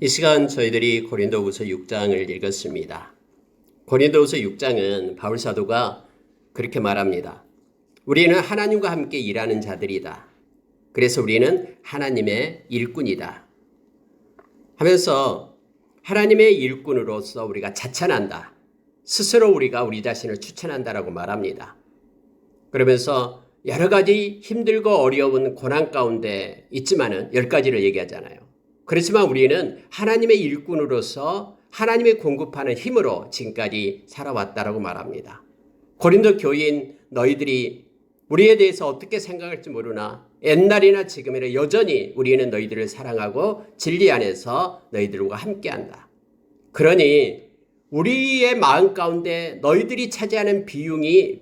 이 시간 저희들이 고린도후서 6장을 읽었습니다. 고린도후서 6장은 바울 사도가 그렇게 말합니다. 우리는 하나님과 함께 일하는 자들이다. 그래서 우리는 하나님의 일꾼이다. 하면서 하나님의 일꾼으로서 우리가 자찬한다. 스스로 우리가 우리 자신을 추천한다라고 말합니다. 그러면서 여러 가지 힘들고 어려운 고난 가운데 있지만은 10가지를 얘기하잖아요. 그렇지만 우리는 하나님의 일꾼으로서 하나님의 공급하는 힘으로 지금까지 살아왔다라고 말합니다. 고린도 교인 너희들이 우리에 대해서 어떻게 생각할지 모르나 옛날이나 지금이나 여전히 우리는 너희들을 사랑하고 진리 안에서 너희들과 함께한다. 그러니 우리의 마음 가운데 너희들이 차지하는 비중이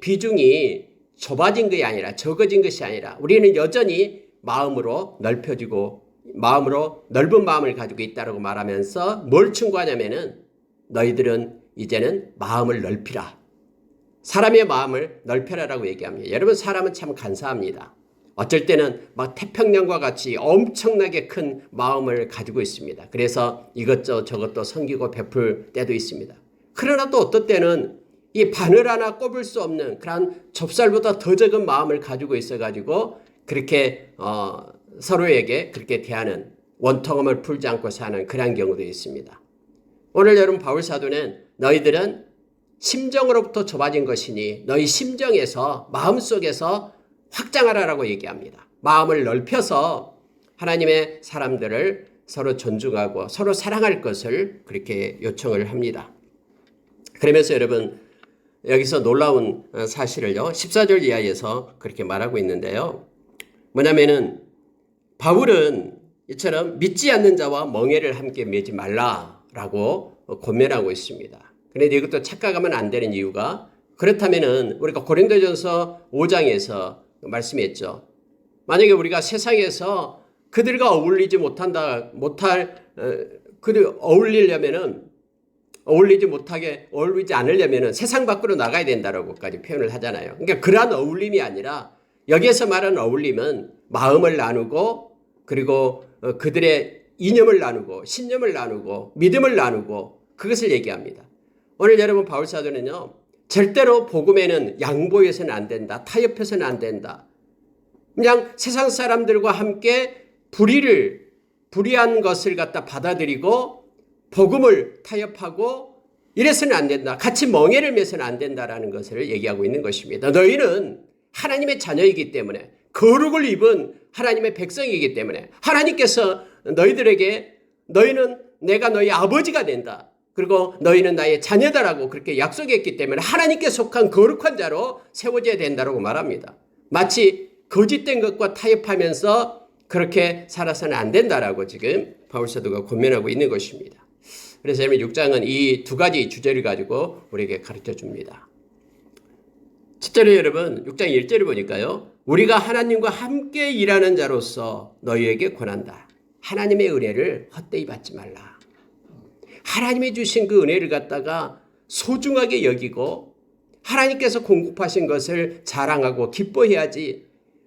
좁아진 것이 아니라 적어진 것이 아니라 우리는 여전히 마음으로 넓은 마음을 가지고 있다고 말하면서 뭘 충고하냐면은 너희들은 이제는 마음을 넓히라. 사람의 마음을 넓혀라라고 얘기합니다. 여러분, 사람은 참 간사합니다. 어쩔 때는 막 태평양과 같이 엄청나게 큰 마음을 가지고 있습니다. 그래서 이것저것 저것도 섬기고 베풀 때도 있습니다. 그러나 또 어떤 때는 이 바늘 하나 꼽을 수 없는 그런 좁쌀보다 더 적은 마음을 가지고 있어가지고 그렇게 서로에게 그렇게 대하는, 원통함을 풀지 않고 사는 그런 경우도 있습니다. 오늘 여러분, 바울 사도는 너희들은 심정으로부터 좁아진 것이니 너희 심정에서, 마음속에서 확장하라라고 얘기합니다. 마음을 넓혀서 하나님의 사람들을 서로 존중하고 서로 사랑할 것을 그렇게 요청을 합니다. 그러면서 여러분, 여기서 놀라운 사실을요, 14절 이하에서 그렇게 말하고 있는데요. 뭐냐면은 바울은 이처럼 믿지 않는 자와 멍에를 함께 매지 말라라고 권면하고 있습니다. 그런데 이것도 착각하면 안 되는 이유가, 그렇다면은 우리가 고린도전서 5장에서 말씀했죠. 만약에 우리가 세상에서 그들과 어울리지 어울리지 않으려면은 세상 밖으로 나가야 된다라고까지 표현을 하잖아요. 그러니까 그러한 어울림이 아니라 여기에서 말하는 어울림은 마음을 나누고 그리고 그들의 이념을 나누고 신념을 나누고 믿음을 나누고 그것을 얘기합니다. 오늘 여러분, 바울 사도는요, 절대로 복음에는 양보해서는 안 된다. 타협해서는 안 된다. 그냥 세상 사람들과 함께 불의한 것을 갖다 받아들이고 복음을 타협하고 이래서는 안 된다. 같이 멍에를 매서는 안 된다라는 것을 얘기하고 있는 것입니다. 너희는 하나님의 자녀이기 때문에, 거룩을 입은 하나님의 백성이기 때문에 하나님께서 너희들에게 내가 너희 아버지가 된다. 그리고 너희는 나의 자녀다라고 그렇게 약속했기 때문에 하나님께 속한 거룩한 자로 세워져야 된다고 말합니다. 마치 거짓된 것과 타협하면서 그렇게 살아서는 안 된다라고 지금 바울 사도가 권면하고 있는 것입니다. 그래서 6장은 이 두 가지 주제를 가지고 우리에게 가르쳐 줍니다. 첫째로 여러분, 6장 1절을 보니까요, 우리가 하나님과 함께 일하는 자로서 너희에게 권한다. 하나님의 은혜를 헛되이 받지 말라. 하나님이 주신 그 은혜를 갖다가 소중하게 여기고 하나님께서 공급하신 것을 자랑하고 기뻐해야지,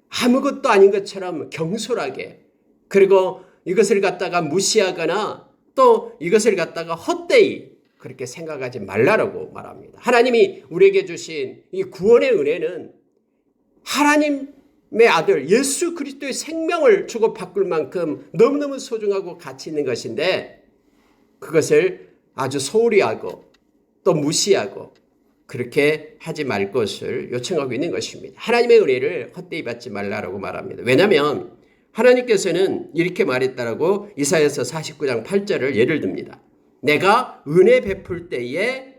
아무것도 아닌 것처럼 경솔하게, 그리고 이것을 갖다가 무시하거나 또 이것을 갖다가 헛되이 그렇게 생각하지 말라라고 말합니다. 하나님이 우리에게 주신 이 구원의 은혜는 하나님의 아들 예수 그리스도의 생명을 주고 바꿀 만큼 너무너무 소중하고 가치 있는 것인데, 그것을 아주 소홀히 하고 또 무시하고 그렇게 하지 말 것을 요청하고 있는 것입니다. 하나님의 은혜를 헛되이 받지 말라라고 말합니다. 왜냐하면 하나님께서는 이렇게 말했다라고 이사야서 49장 8절을 예를 듭니다. 내가 은혜 베풀 때에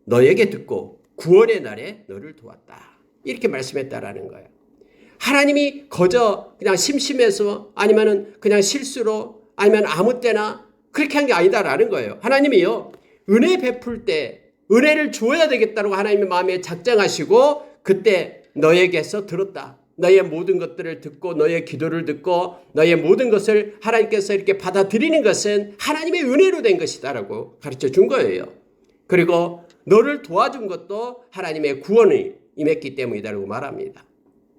너에게 듣고 구원의 날에 너를 도왔다. 이렇게 말씀했다라는 거예요. 하나님이 그냥 심심해서 아니면은 그냥 실수로 아니면 아무 때나 그렇게 한 게 아니다라는 거예요. 하나님이요, 은혜 베풀 때 은혜를 주어야 되겠다고 하나님의 마음에 작정하시고 그때 너에게서 들었다. 너의 모든 것들을 듣고 너의 기도를 듣고 너의 모든 것을 하나님께서 이렇게 받아들이는 것은 하나님의 은혜로 된 것이다라고 가르쳐 준 거예요. 그리고 너를 도와준 것도 하나님의 구원이 임했기 때문이다라고 말합니다.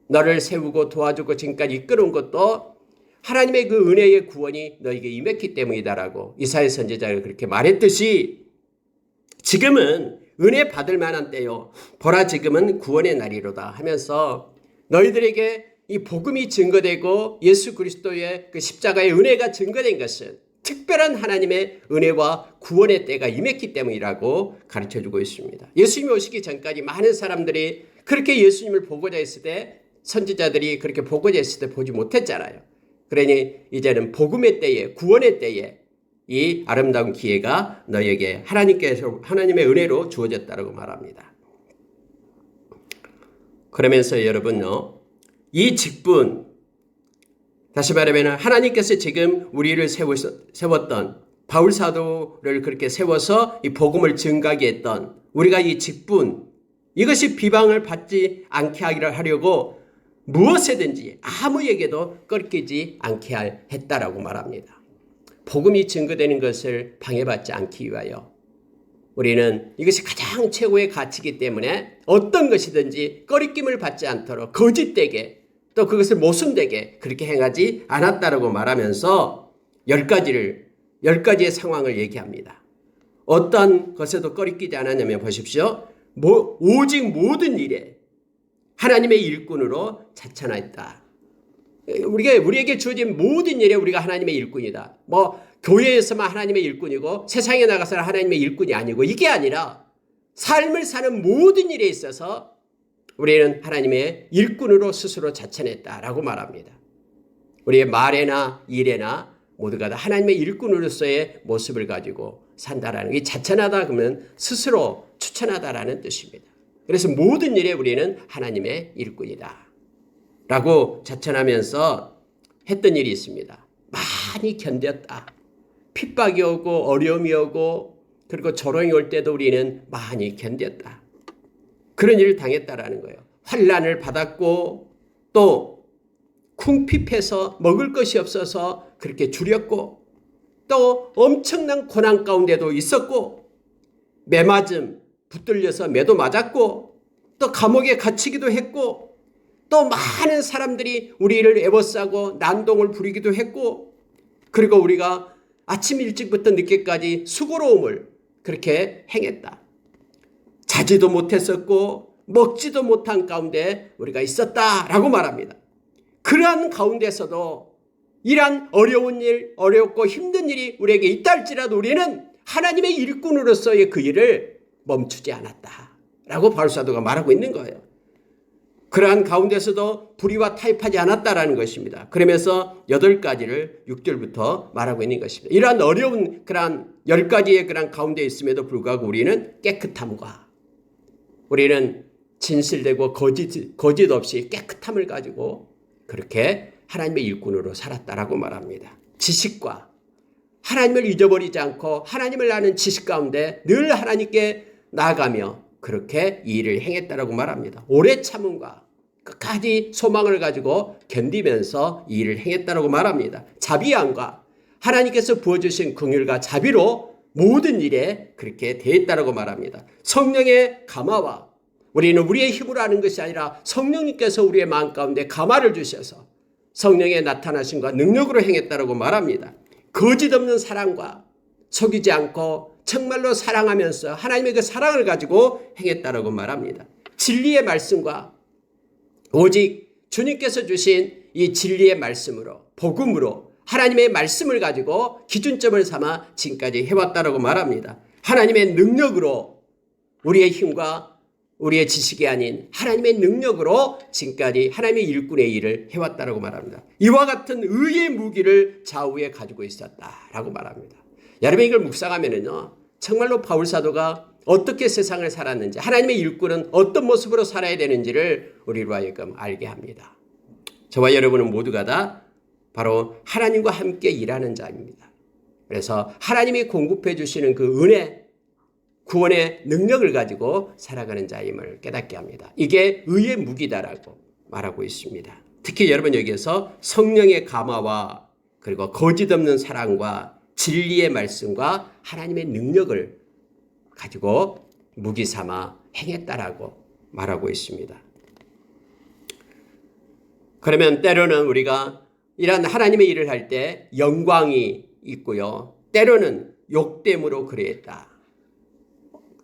너를 세우고 도와주고 지금까지 이끌어온 것도 하나님의 그 은혜의 구원이 너에게 임했기 때문이다라고 이사야 선지자가 그렇게 말했듯이 지금은 은혜 받을 만한 때요. 보라 지금은 구원의 날이로다 하면서 너희들에게 이 복음이 증거되고 예수 그리스도의 그 십자가의 은혜가 증거된 것은 특별한 하나님의 은혜와 구원의 때가 임했기 때문이라고 가르쳐주고 있습니다. 예수님이 오시기 전까지 많은 사람들이 그렇게 예수님을 보고자 했을 때 선지자들이 그렇게 보고자 했을 때 보지 못했잖아요. 그러니 이제는 복음의 때에 구원의 때에 이 아름다운 기회가 너에게 하나님의 은혜로 주어졌다고 말합니다. 그러면서 여러분요, 이 직분, 다시 말하면 하나님께서 지금 우리를 세웠던 바울 사도를 그렇게 세워서 이 복음을 증가하게 했던 우리가 이 직분, 이것이 비방을 받지 않게 하려고 무엇이든지 아무에게도 꺾이지 않게 했다라고 말합니다. 복음이 증거되는 것을 방해받지 않기 위하여 우리는 이것이 가장 최고의 가치이기 때문에 어떤 것이든지 꺼리낌을 받지 않도록 거짓되게 또 그것을 모순되게 그렇게 행하지 않았다라고 말하면서 10가지의 상황을 얘기합니다. 어떤 것에도 꺼리끼지 않았냐면 보십시오. 오직 모든 일에 하나님의 일꾼으로 자천하였다. 우리에게 주어진 모든 일에 우리가 하나님의 일꾼이다. 교회에서만 하나님의 일꾼이고 세상에 나가서는 하나님의 일꾼이 아니고 이게 아니라 삶을 사는 모든 일에 있어서 우리는 하나님의 일꾼으로 스스로 자천했다라고 말합니다. 우리의 말에나 일에나 모두가 다 하나님의 일꾼으로서의 모습을 가지고 산다라는 게 자천하다 그러면 스스로 추천하다라는 뜻입니다. 그래서 모든 일에 우리는 하나님의 일꾼이다 라고 자천하면서 했던 일이 있습니다. 많이 견뎠다. 핍박이 오고 어려움이 오고 그리고 조롱이 올 때도 우리는 많이 견뎠다. 그런 일을 당했다라는 거예요. 환난을 받았고 또 궁핍해서 먹을 것이 없어서 그렇게 줄였고 또 엄청난 고난 가운데도 있었고 매맞음 붙들려서 매도 맞았고 또 감옥에 갇히기도 했고 또 많은 사람들이 우리를 애워싸고 난동을 부리기도 했고 그리고 우리가 아침 일찍부터 늦게까지 수고로움을 그렇게 행했다. 자지도 못했었고 먹지도 못한 가운데 우리가 있었다라고 말합니다. 그러한 가운데서도 이러한 어려운 일, 어렵고 힘든 일이 우리에게 있다 할지라도 우리는 하나님의 일꾼으로서의 그 일을 멈추지 않았다라고 바울 사도가 말하고 있는 거예요. 그러한 가운데서도 불의와 타협하지 않았다라는 것입니다. 그러면서 8가지를 6절부터 말하고 있는 것입니다. 이러한 어려운 그러한 10가지의 그러한 가운데 있음에도 불구하고 우리는 깨끗함과 우리는 진실되고 거짓 없이 깨끗함을 가지고 그렇게 하나님의 일꾼으로 살았다라고 말합니다. 지식과 하나님을 잊어버리지 않고 하나님을 아는 지식 가운데 늘 하나님께 나아가며 그렇게 이 일을 행했다라고 말합니다. 오래 참음과 끝까지 소망을 가지고 견디면서 이 일을 행했다라고 말합니다. 자비함과 하나님께서 부어주신 긍휼과 자비로 모든 일에 그렇게 대했다라고 말합니다. 성령의 감화와 우리는 우리의 힘으로 하는 것이 아니라 성령님께서 우리의 마음 가운데 감화를 주셔서 성령의 나타나심과 능력으로 행했다라고 말합니다. 거짓 없는 사랑과 속이지 않고 정말로 사랑하면서 하나님의 그 사랑을 가지고 행했다라고 말합니다. 진리의 말씀과 오직 주님께서 주신 이 진리의 말씀으로 복음으로 하나님의 말씀을 가지고 기준점을 삼아 지금까지 해왔다라고 말합니다. 하나님의 능력으로 우리의 힘과 우리의 지식이 아닌 하나님의 능력으로 지금까지 하나님의 일꾼의 일을 해왔다라고 말합니다. 이와 같은 의의 무기를 좌우에 가지고 있었다라고 말합니다. 여러분 이걸 묵상하면은요 정말로 바울 사도가 어떻게 세상을 살았는지 하나님의 일꾼은 어떤 모습으로 살아야 되는지를 우리로 하여금 알게 합니다. 저와 여러분은 모두가 다 바로 하나님과 함께 일하는 자입니다. 그래서 하나님이 공급해 주시는 그 은혜 구원의 능력을 가지고 살아가는 자임을 깨닫게 합니다. 이게 의의 무기다라고 말하고 있습니다. 특히 여러분 여기에서 성령의 감화와 그리고 거짓 없는 사랑과 진리의 말씀과 하나님의 능력을 가지고 무기 삼아 행했다라고 말하고 있습니다. 그러면 때로는 우리가 이런 하나님의 일을 할 때 영광이 있고요. 때로는 욕됨으로 그러했다.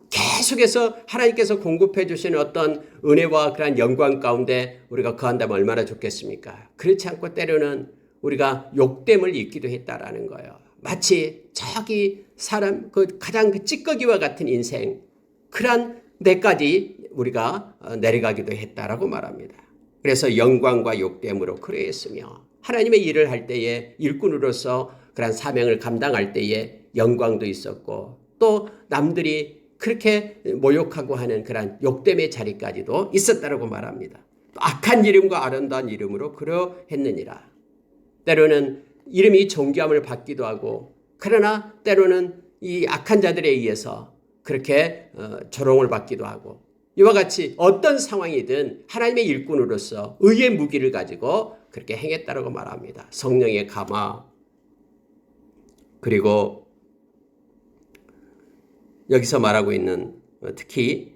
계속해서 하나님께서 공급해 주시는 어떤 은혜와 그런 영광 가운데 우리가 거한다면 얼마나 좋겠습니까? 그렇지 않고 때로는 우리가 욕됨을 입기도 했다라는 거예요. 마치 저기 사람 그 가장 그 찌꺼기와 같은 인생 그런 데까지 우리가 내려가기도 했다라고 말합니다. 그래서 영광과 욕됨으로 그러했으며 하나님의 일을 할 때에 일꾼으로서 그런 사명을 감당할 때에 영광도 있었고 또 남들이 그렇게 모욕하고 하는 그런 욕됨의 자리까지도 있었다라고 말합니다. 악한 이름과 아름다운 이름으로 그러했느니라. 때로는 이름이 존귀함을 받기도 하고 그러나 때로는 이 악한 자들에 의해서 그렇게 조롱을 받기도 하고 이와 같이 어떤 상황이든 하나님의 일꾼으로서 의의 무기를 가지고 그렇게 행했다라고 말합니다. 성령의 감화 그리고 여기서 말하고 있는 특히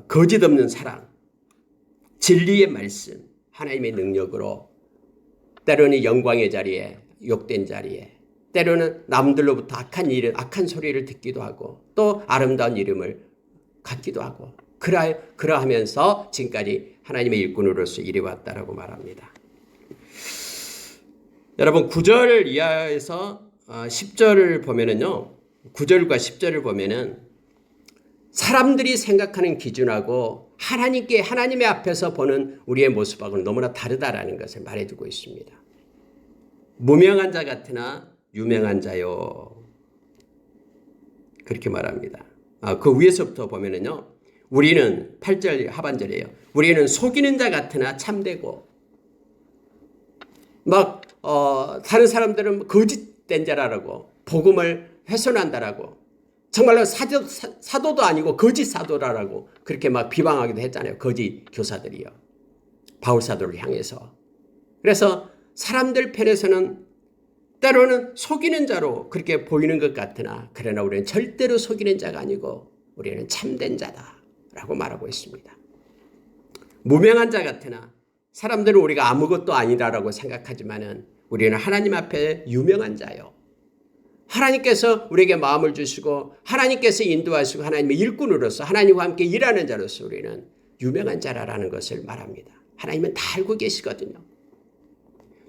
거짓 없는 사랑, 진리의 말씀, 하나님의 능력으로 때로는 영광의 자리에 욕된 자리에 때로는 남들로부터 악한 소리를 듣기도 하고 또 아름다운 이름을 갖기도 하고 그러하면서 지금까지 하나님의 일꾼으로서 이래왔다라고 말합니다. 여러분 9절 이하에서 10절을 보면은요. 9절과 10절을 보면은 사람들이 생각하는 기준하고 하나님의 앞에서 보는 우리의 모습하고는 너무나 다르다라는 것을 말해주고 있습니다. 무명한 자 같으나 유명한 자요. 그렇게 말합니다. 그 위에서부터 보면은요. 우리는 8절 하반절이에요. 우리는 속이는 자 같으나 참되고 다른 사람들은 거짓된 자라고 복음을 훼손한다라고 정말로 사도도 아니고 거짓 사도라고 그렇게 막 비방하기도 했잖아요. 거짓 교사들이요. 바울 사도를 향해서. 그래서 사람들 편에서는 때로는 속이는 자로 그렇게 보이는 것 같으나 그러나 우리는 절대로 속이는 자가 아니고 우리는 참된 자다라고 말하고 있습니다. 무명한 자 같으나 사람들은 우리가 아무것도 아니라고 생각하지만은 우리는 하나님 앞에 유명한 자요. 하나님께서 우리에게 마음을 주시고 하나님께서 인도하시고 하나님의 일꾼으로서 하나님과 함께 일하는 자로서 우리는 유명한 자라는 것을 말합니다. 하나님은 다 알고 계시거든요.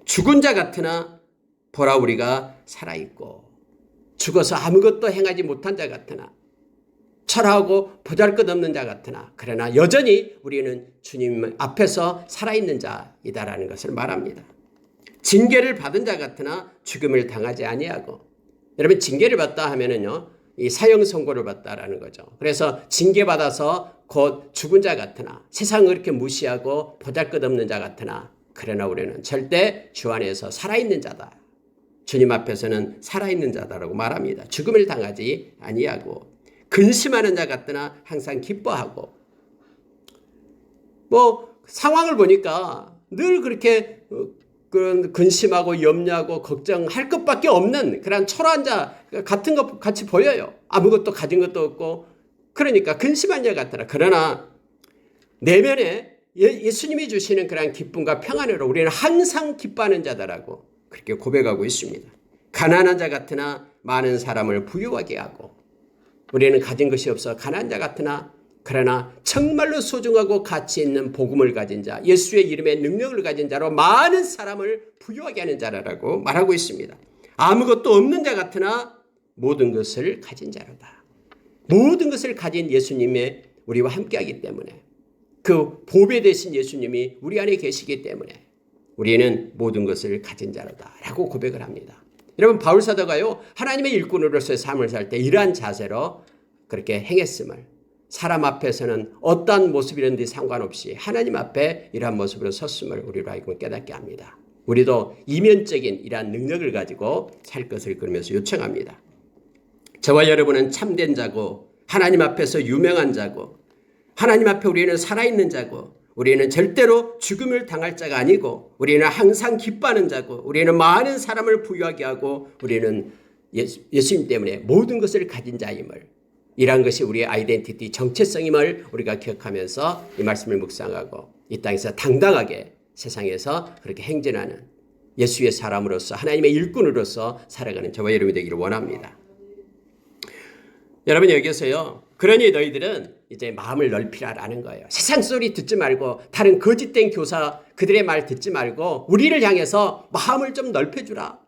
죽은 자 같으나 보라 우리가 살아있고 죽어서 아무것도 행하지 못한 자 같으나 철하고 보잘것없는 자 같으나 그러나 여전히 우리는 주님 앞에서 살아있는 자이다라는 것을 말합니다. 징계를 받은 자 같으나 죽음을 당하지 아니하고 여러분 징계를 받다 하면은요 이 사형 선고를 받다라는 거죠. 그래서 징계받아서 곧 죽은 자 같으나 세상을 이렇게 무시하고 보잘것없는 자 같으나 그러나 우리는 절대 주 안에서 살아있는 자다. 주님 앞에서는 살아있는 자다라고 말합니다. 죽음을 당하지 아니하고 근심하는 자 같으나 항상 기뻐하고 상황을 보니까 늘 그렇게 그런 근심하고 염려하고 걱정할 것밖에 없는 그런 초라한 자 같은 것 같이 보여요. 아무것도 가진 것도 없고 그러니까 근심한 자 같더라. 그러나 내면에 예수님이 주시는 그런 기쁨과 평안으로 우리는 항상 기뻐하는 자다라고 그렇게 고백하고 있습니다. 가난한 자 같으나 많은 사람을 부유하게 하고 우리는 가진 것이 없어 가난한 자 같으나 그러나 정말로 소중하고 가치 있는 복음을 가진 자, 예수의 이름의 능력을 가진 자로 많은 사람을 부유하게 하는 자라고 말하고 있습니다. 아무것도 없는 자 같으나 모든 것을 가진 자로다. 모든 것을 가진 예수님의 우리와 함께하기 때문에 그 보배 되신 예수님이 우리 안에 계시기 때문에 우리는 모든 것을 가진 자로다라고 고백을 합니다. 여러분 바울 사도가요 하나님의 일꾼으로서의 삶을 살 때 이러한 자세로 그렇게 행했음을 사람 앞에서는 어떠한 모습이든지 상관없이 하나님 앞에 이러한 모습으로 섰음을 우리로 하여금 깨닫게 합니다. 우리도 이면적인 이러한 능력을 가지고 살 것을 그러면서 요청합니다. 저와 여러분은 참된 자고 하나님 앞에서 유명한 자고 하나님 앞에 우리는 살아있는 자고 우리는 절대로 죽음을 당할 자가 아니고 우리는 항상 기뻐하는 자고 우리는 많은 사람을 부유하게 하고 우리는 예수님 때문에 모든 것을 가진 자임을 이러한 것이 우리의 아이덴티티 정체성임을 우리가 기억하면서 이 말씀을 묵상하고 이 땅에서 당당하게 세상에서 그렇게 행진하는 예수의 사람으로서 하나님의 일꾼으로서 살아가는 저와 여러분이 되기를 원합니다. 여러분 여기서요. 그러니 너희들은 이제 마음을 넓히라라는 거예요. 세상 소리 듣지 말고 다른 거짓된 교사 그들의 말 듣지 말고 우리를 향해서 마음을 좀 넓혀주라.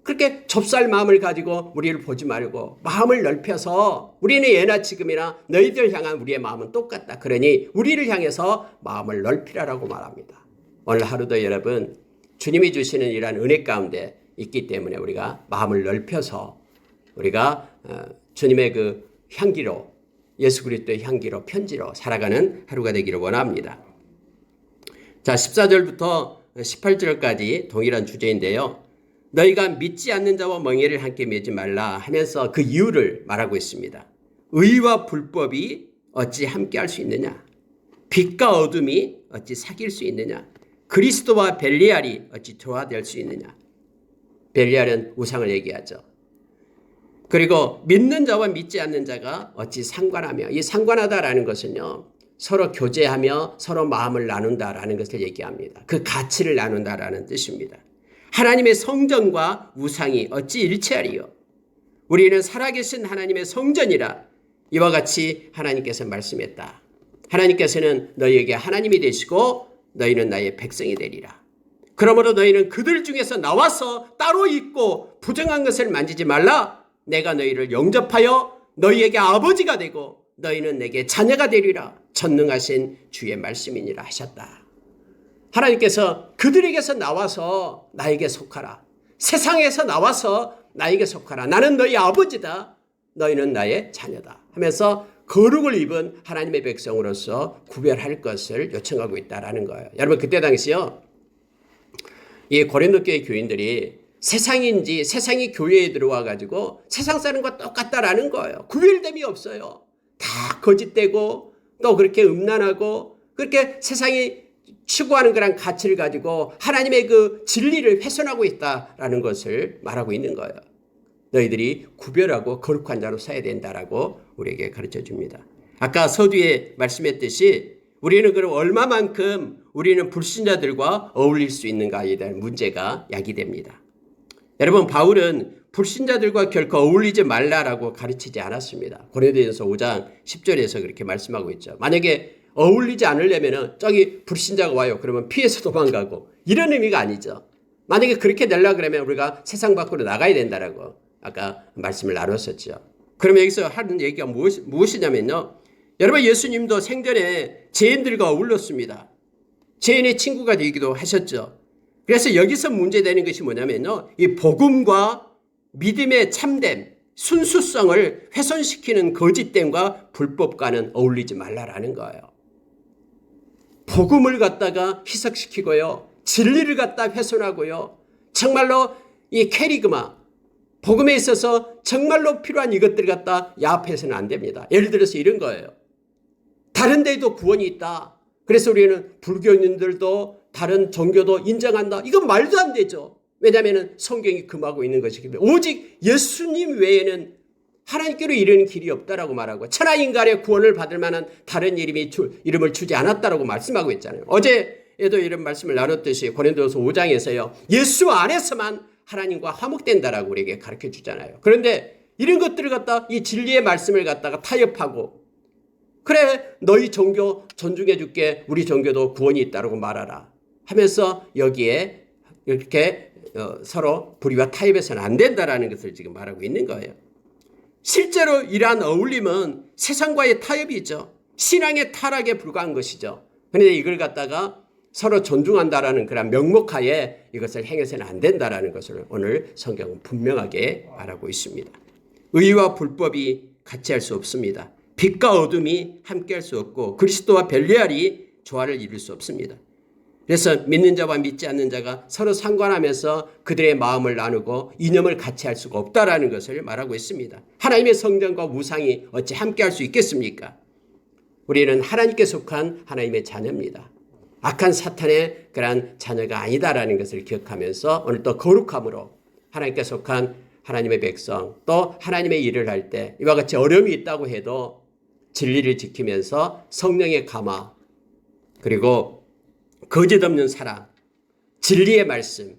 그렇게 좁쌀 마음을 가지고 우리를 보지 말고 마음을 넓혀서 우리는 예나 지금이나 너희들 향한 우리의 마음은 똑같다. 그러니 우리를 향해서 마음을 넓히라라고 말합니다. 오늘 하루도 여러분 주님이 주시는 이러한 은혜 가운데 있기 때문에 우리가 마음을 넓혀서 우리가 주님의 그 향기로 예수 그리스도의 향기로 편지로 살아가는 하루가 되기를 원합니다. 자, 14절부터 18절까지 동일한 주제인데요. 너희가 믿지 않는 자와 멍에를 함께 매지 말라 하면서 그 이유를 말하고 있습니다. 의와 불법이 어찌 함께 할 수 있느냐? 빛과 어둠이 어찌 사귈 수 있느냐? 그리스도와 벨리알이 어찌 조화될 수 있느냐? 벨리알은 우상을 얘기하죠. 그리고 믿는 자와 믿지 않는 자가 어찌 상관하며, 이 상관하다라는 것은요, 서로 교제하며 서로 마음을 나눈다라는 것을 얘기합니다. 그 가치를 나눈다라는 뜻입니다. 하나님의 성전과 우상이 어찌 일치하리요? 우리는 살아계신 하나님의 성전이라 이와 같이 하나님께서 말씀했다. 하나님께서는 너희에게 하나님이 되시고 너희는 나의 백성이 되리라. 그러므로 너희는 그들 중에서 나와서 따로 있고 부정한 것을 만지지 말라. 내가 너희를 영접하여 너희에게 아버지가 되고 너희는 내게 자녀가 되리라. 전능하신 주의 말씀이니라 하셨다. 하나님께서 그들에게서 나와서 나에게 속하라. 세상에서 나와서 나에게 속하라. 나는 너희 아버지다. 너희는 나의 자녀다. 하면서 거룩을 입은 하나님의 백성으로서 구별할 것을 요청하고 있다라는 거예요. 여러분 그때 당시요. 이 고린도 교회 교인들이 세상인지 세상이 교회에 들어와 가지고 세상 사람과 똑같다라는 거예요. 구별됨이 없어요. 다 거짓되고 또 그렇게 음란하고 그렇게 세상이 추구하는 그런 가치를 가지고 하나님의 그 진리를 훼손하고 있다라는 것을 말하고 있는 거예요. 너희들이 구별하고 거룩한 자로 서야 된다라고 우리에게 가르쳐 줍니다. 아까 서두에 말씀했듯이 우리는 그럼 얼마만큼 우리는 불신자들과 어울릴 수 있는가에 대한 문제가 야기됩니다. 여러분 바울은 불신자들과 결코 어울리지 말라라고 가르치지 않았습니다. 고린도전서 5장 10절에서 그렇게 말씀하고 있죠. 만약에 어울리지 않으려면 저기 불신자가 와요. 그러면 피해서 도망가고 이런 의미가 아니죠. 만약에 그렇게 되려고 그러면 우리가 세상 밖으로 나가야 된다라고 아까 말씀을 나눴었죠. 그러면 여기서 하는 얘기가 무엇이냐면요. 여러분 예수님도 생전에 죄인들과 어울렸습니다. 죄인의 친구가 되기도 하셨죠. 그래서 여기서 문제되는 것이 뭐냐면요. 이 복음과 믿음의 참됨, 순수성을 훼손시키는 거짓됨과 불법과는 어울리지 말라라는 거예요. 복음을 갖다가 희석시키고요. 진리를 갖다 훼손하고요. 정말로 이 캐리그마, 복음에 있어서 정말로 필요한 이것들을 갖다 야합해서는 안 됩니다. 예를 들어서 이런 거예요. 다른 데에도 구원이 있다. 그래서 우리는 불교인들도 다른 종교도 인정한다. 이건 말도 안 되죠. 왜냐하면 성경이 금하고 있는 것이기 때문에 오직 예수님 외에는 하나님께로 이르는 길이 없다라고 말하고 천하인간의 구원을 받을 만한 다른 이름을 주지 않았다라고 말씀하고 있잖아요. 어제에도 이런 말씀을 나눴듯이 고린도전서 5장에서요. 예수 안에서만 하나님과 화목된다라고 우리에게 가르쳐 주잖아요. 그런데 이런 것들을 갖다 이 진리의 말씀을 갖다가 타협하고 그래 너희 종교 존중해 줄게 우리 종교도 구원이 있다라고 말하라 하면서 여기에 이렇게 서로 불의와 타협해서는 안 된다라는 것을 지금 말하고 있는 거예요. 실제로 이러한 어울림은 세상과의 타협이죠. 신앙의 타락에 불과한 것이죠. 그런데 이걸 갖다가 서로 존중한다라는 그런 명목하에 이것을 행해서는 안 된다라는 것을 오늘 성경은 분명하게 말하고 있습니다. 의와 불법이 같이 할 수 없습니다. 빛과 어둠이 함께 할 수 없고 그리스도와 벨리알이 조화를 이룰 수 없습니다. 그래서 믿는 자와 믿지 않는 자가 서로 상관하면서 그들의 마음을 나누고 이념을 같이 할 수가 없다라는 것을 말하고 있습니다. 하나님의 성전과 우상이 어찌 함께 할 수 있겠습니까? 우리는 하나님께 속한 하나님의 자녀입니다. 악한 사탄의 그런 자녀가 아니다라는 것을 기억하면서 오늘 또 거룩함으로 하나님께 속한 하나님의 백성 또 하나님의 일을 할 때 이와 같이 어려움이 있다고 해도 진리를 지키면서 성령의 감화 그리고 거짓 없는 사랑 진리의 말씀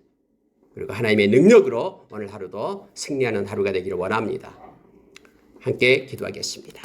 그리고 하나님의 능력으로 오늘 하루도 승리하는 하루가 되기를 원합니다. 함께 기도하겠습니다.